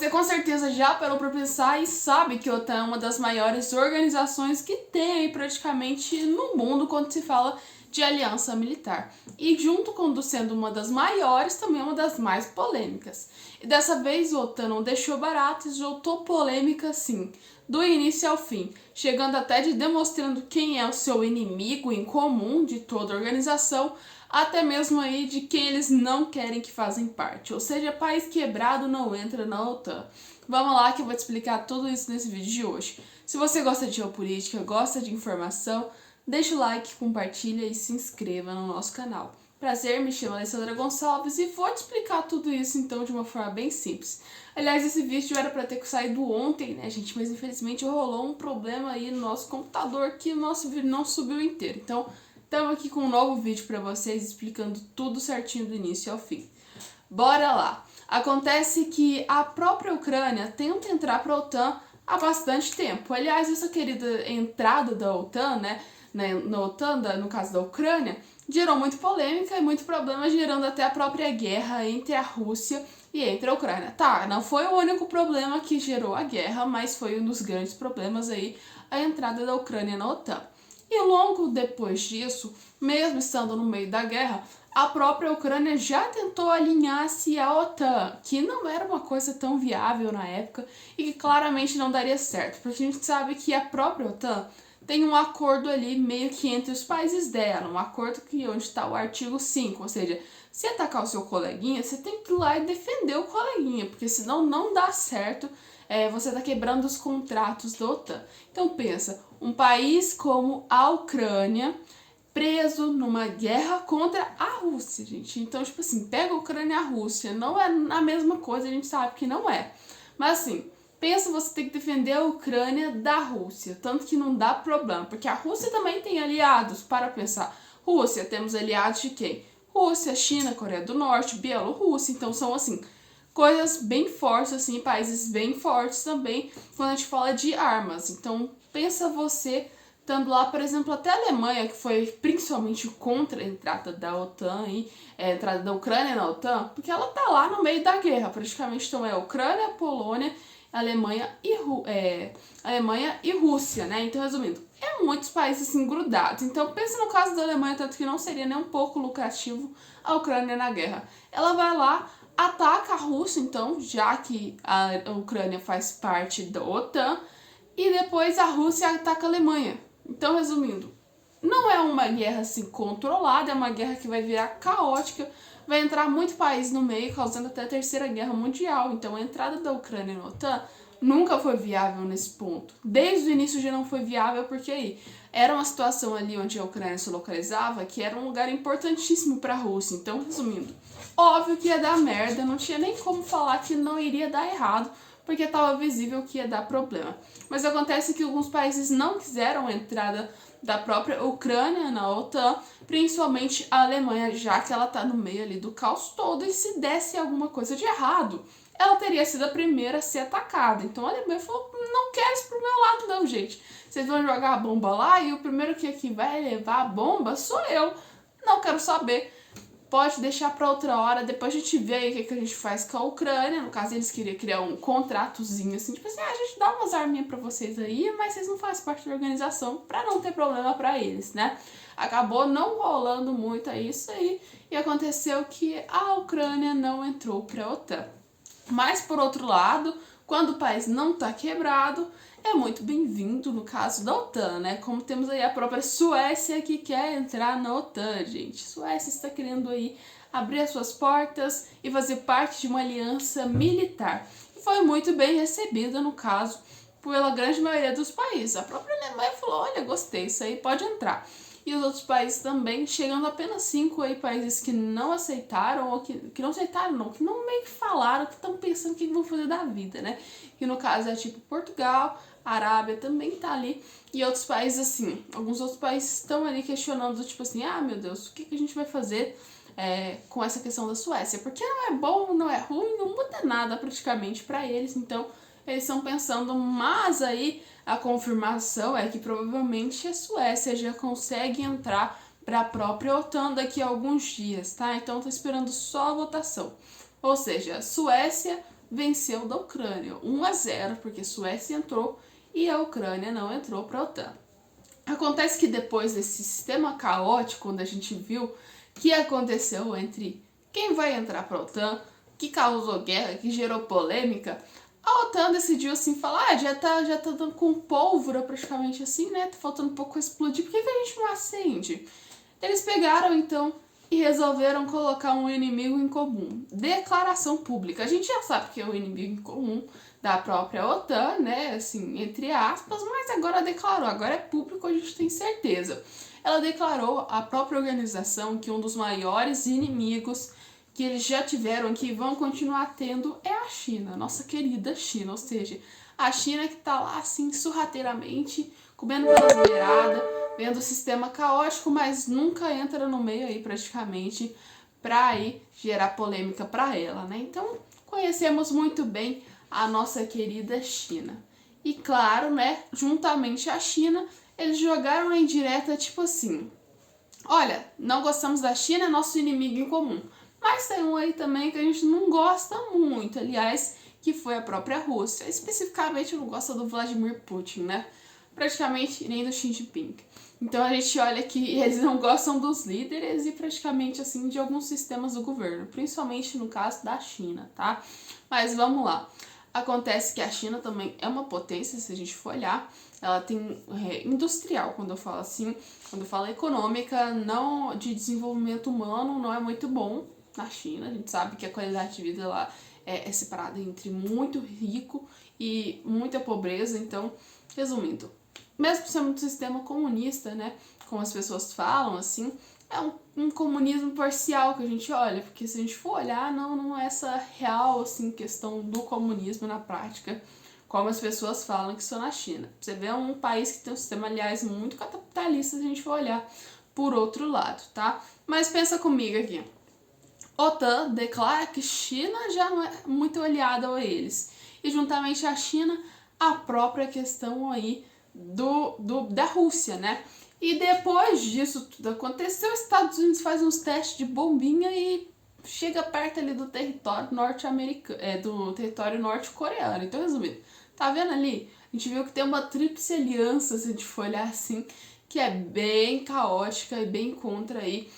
Você com certeza já parou para pensar e sabe que a OTAN é uma das maiores organizações que tem aí praticamente no mundo quando se fala de aliança militar. E junto com sendo uma das maiores, também é uma das mais polêmicas. E dessa vez a OTAN não deixou barato e soltou polêmica sim, do início ao fim, chegando até de demonstrando quem é o seu inimigo em comum de toda a organização, até mesmo aí de quem eles não querem que fazem parte, ou seja, país quebrado não entra na OTAN. Vamos lá que eu vou te explicar tudo isso nesse vídeo de hoje. Se você gosta de geopolítica, gosta de informação, deixa o like, compartilha e se inscreva no nosso canal. Prazer, me chamo Alessandra Gonçalves e vou te explicar tudo isso então de uma forma bem simples. Aliás, esse vídeo era para ter saído ontem, né, gente? Mas infelizmente rolou um problema aí no nosso computador que o nosso vídeo não subiu inteiro. Então, estamos aqui com um novo vídeo para vocês explicando tudo certinho do início ao fim. Bora lá! Acontece que a própria Ucrânia tenta entrar para a OTAN há bastante tempo. Aliás, essa querida entrada da OTAN, na OTAN, no caso da Ucrânia, gerou muito polêmica e muito problema, gerando até a própria guerra entre a Rússia e entre a Ucrânia. Tá, não foi o único problema que gerou a guerra, mas foi um dos grandes problemas aí, a entrada da Ucrânia na OTAN. E logo depois disso, mesmo estando no meio da guerra, a própria Ucrânia já tentou alinhar-se à OTAN, que não era uma coisa tão viável na época e que claramente não daria certo, porque a gente sabe que a própria OTAN tem um acordo ali meio que entre os países dela, um acordo que onde está o artigo 5, ou seja, se atacar o seu coleguinha, você tem que ir lá e defender o coleguinha, porque senão não dá certo, você está quebrando os contratos da OTAN. Então pensa, um país como a Ucrânia preso numa guerra contra a Rússia, gente. Então, tipo assim, pega a Ucrânia e a Rússia, não é a mesma coisa, a gente sabe que não é. Mas assim, pensa você ter que defender a Ucrânia da Rússia, tanto que não dá problema, porque a Rússia também tem aliados, para pensar. Rússia, temos aliados de quem? Rússia, China, Coreia do Norte, Bielorrússia, então são assim, coisas bem fortes, assim, países bem fortes também, quando a gente fala de armas. Então, pensa você estando lá, por exemplo, até a Alemanha, que foi principalmente contra a entrada da OTAN e a entrada da Ucrânia na OTAN, porque ela tá lá no meio da guerra, praticamente. Então é a Ucrânia, a Polônia, Alemanha e Rússia, né? Então, resumindo, muitos países assim grudados. Então, pensa no caso da Alemanha, tanto que não seria nem um pouco lucrativo a Ucrânia na guerra. Ela vai lá, ataca a Rússia, então, já que a Ucrânia faz parte da OTAN, e depois a Rússia ataca a Alemanha. Então, resumindo, não é uma guerra assim controlada, é uma guerra que vai virar caótica, vai entrar muito país no meio, causando até a Terceira Guerra Mundial. Então, a entrada da Ucrânia na OTAN nunca foi viável nesse ponto. Desde o início já não foi viável, porque aí era uma situação ali onde a Ucrânia se localizava, que era um lugar importantíssimo para a Rússia. Então, resumindo, óbvio que ia dar merda, não tinha nem como falar que não iria dar errado, porque estava visível que ia dar problema. Mas acontece que alguns países não quiseram a entrada da própria Ucrânia na OTAN, principalmente a Alemanha, já que ela está no meio ali do caos todo, e se desse alguma coisa de errado, ela teria sido a primeira a ser atacada. Então a Alemanha falou, não quero isso pro meu lado não, gente. Vocês vão jogar a bomba lá e o primeiro que vai levar a bomba sou eu. Não quero saber. Pode deixar para outra hora, depois a gente vê aí o que a gente faz com a Ucrânia. No caso, eles queriam criar um contratozinho assim, tipo assim, a gente dá umas arminhas para vocês aí, mas vocês não fazem parte da organização para não ter problema para eles, né? Acabou não rolando muito isso aí e aconteceu que a Ucrânia não entrou para a OTAN. Mas, por outro lado, quando o país não está quebrado, é muito bem-vindo no caso da OTAN, né? Como temos aí a própria Suécia que quer entrar na OTAN, gente. Suécia está querendo aí abrir as suas portas e fazer parte de uma aliança militar. E foi muito bem recebida, no caso, pela grande maioria dos países. A própria Alemanha falou, olha, gostei, isso aí pode entrar. E os outros países também, chegando a apenas 5 aí países que não aceitaram, ou que não aceitaram não, que não meio que falaram, que estão pensando o que vão fazer da vida, né? Que no caso é tipo Portugal, a Arábia também tá ali, e outros países assim, alguns outros países estão ali questionando, tipo assim, ah meu Deus, o que a gente vai fazer com essa questão da Suécia? Porque não é bom, não é ruim, não muda nada praticamente para eles, então eles estão pensando, mas aí a confirmação é que provavelmente a Suécia já consegue entrar para a própria OTAN daqui a alguns dias, tá? Então tá esperando só a votação. Ou seja, Suécia, venceu da Ucrânia, 1-0, porque Suécia entrou e a Ucrânia não entrou para a OTAN. Acontece que depois desse sistema caótico, quando a gente viu que aconteceu entre quem vai entrar para a OTAN, que causou guerra, que gerou polêmica, a OTAN decidiu assim falar, já tá dando com pólvora praticamente assim, né? Tá faltando um pouco explodir, por que a gente não acende? Eles pegaram então e resolveram colocar um inimigo em comum. Declaração pública. A gente já sabe que é o inimigo em comum da própria OTAN, né? Assim, entre aspas, mas agora declarou, agora é público, a gente tem certeza. Ela declarou a própria organização que um dos maiores inimigos que eles já tiveram, que vão continuar tendo, é a China, nossa querida China, ou seja, a China que tá lá assim, sorrateiramente, comendo pelas beiradas, vendo o sistema caótico, mas nunca entra no meio aí praticamente para aí gerar polêmica para ela, né? Então, conhecemos muito bem a nossa querida China. E claro, né, juntamente à China, eles jogaram a indireta tipo assim: olha, não gostamos da China, é nosso inimigo em comum. Mas tem um aí também que a gente não gosta muito, aliás, que foi a própria Rússia. Especificamente, não gosta do Vladimir Putin, né? Praticamente nem do Xi Jinping. Então a gente olha que eles não gostam dos líderes e praticamente assim de alguns sistemas do governo, principalmente no caso da China, tá? Mas vamos lá. Acontece que a China também é uma potência, se a gente for olhar. Ela tem industrial, quando eu falo assim, quando eu falo econômica, não de desenvolvimento humano, não é muito bom na China. A gente sabe que a qualidade de vida lá é separada entre muito rico e muita pobreza. Então, resumindo, mesmo sendo um sistema comunista, né, como as pessoas falam, assim, é um comunismo parcial que a gente olha, porque se a gente for olhar, não é essa real, assim, questão do comunismo na prática, como as pessoas falam que são na China. Você vê um país que tem um sistema, aliás, muito capitalista, se a gente for olhar por outro lado, tá? Mas pensa comigo aqui. OTAN declara que China já não é muito aliada a eles. E juntamente a China, a própria questão aí da Rússia, né? E depois disso tudo aconteceu, os Estados Unidos faz uns testes de bombinha e chega perto ali do território norte-americano, do território norte-coreano. Então, resumindo, tá vendo ali? A gente viu que tem uma tríplice aliança, se a gente for olhar assim, que é bem caótica e bem contra aí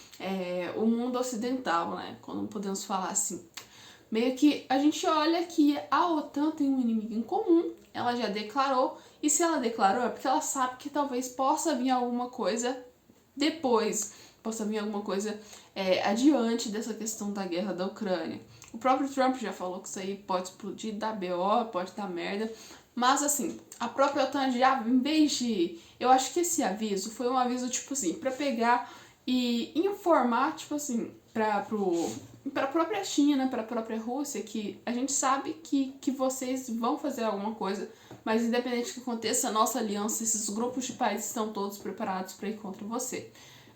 o mundo ocidental, né? Quando podemos falar assim. Meio que a gente olha que a OTAN tem um inimigo em comum, ela já declarou, e se ela declarou é porque ela sabe que talvez possa vir alguma coisa depois, possa vir alguma coisa adiante dessa questão da guerra da Ucrânia. O próprio Trump já falou que isso aí pode explodir, dar BO, pode dar merda, mas assim, a própria OTAN já, em vez de... Eu acho que esse aviso foi um aviso, tipo assim, pra pegar e informar, tipo assim, para a própria China, para a própria Rússia, que a gente sabe que vocês vão fazer alguma coisa, mas independente do que aconteça, a nossa aliança, esses grupos de países estão todos preparados para ir contra você.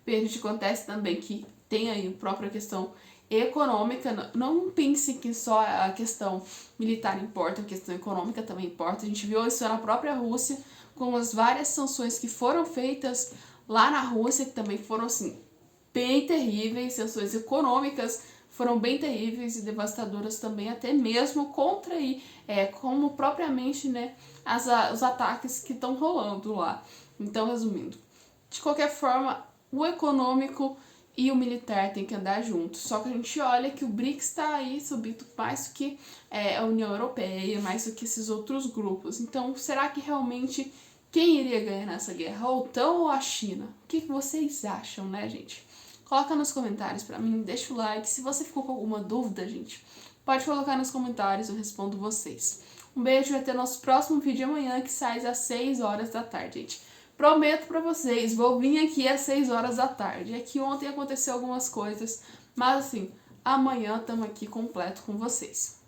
E a gente acontece também que tem aí a própria questão econômica, não pense que só a questão militar importa, a questão econômica também importa. A gente viu isso na própria Rússia, com as várias sanções que foram feitas lá na Rússia, que também foram assim, bem terríveis, sanções econômicas foram bem terríveis e devastadoras também, até mesmo contra aí, como propriamente, né, os ataques que estão rolando lá. Então, resumindo, de qualquer forma, o econômico e o militar tem que andar juntos. Só que a gente olha que o BRICS está aí subindo mais do que a União Europeia, mais do que esses outros grupos. Então, será que realmente quem iria ganhar nessa guerra? A OTAN ou a China? O que vocês acham, né, gente? Coloca nos comentários pra mim, deixa o like. Se você ficou com alguma dúvida, gente, pode colocar nos comentários, eu respondo vocês. Um beijo e até nosso próximo vídeo amanhã, que sai às 6 horas da tarde, gente. Prometo pra vocês, vou vir aqui às 6 horas da tarde. É que ontem aconteceu algumas coisas, mas assim, amanhã estamos aqui completo com vocês.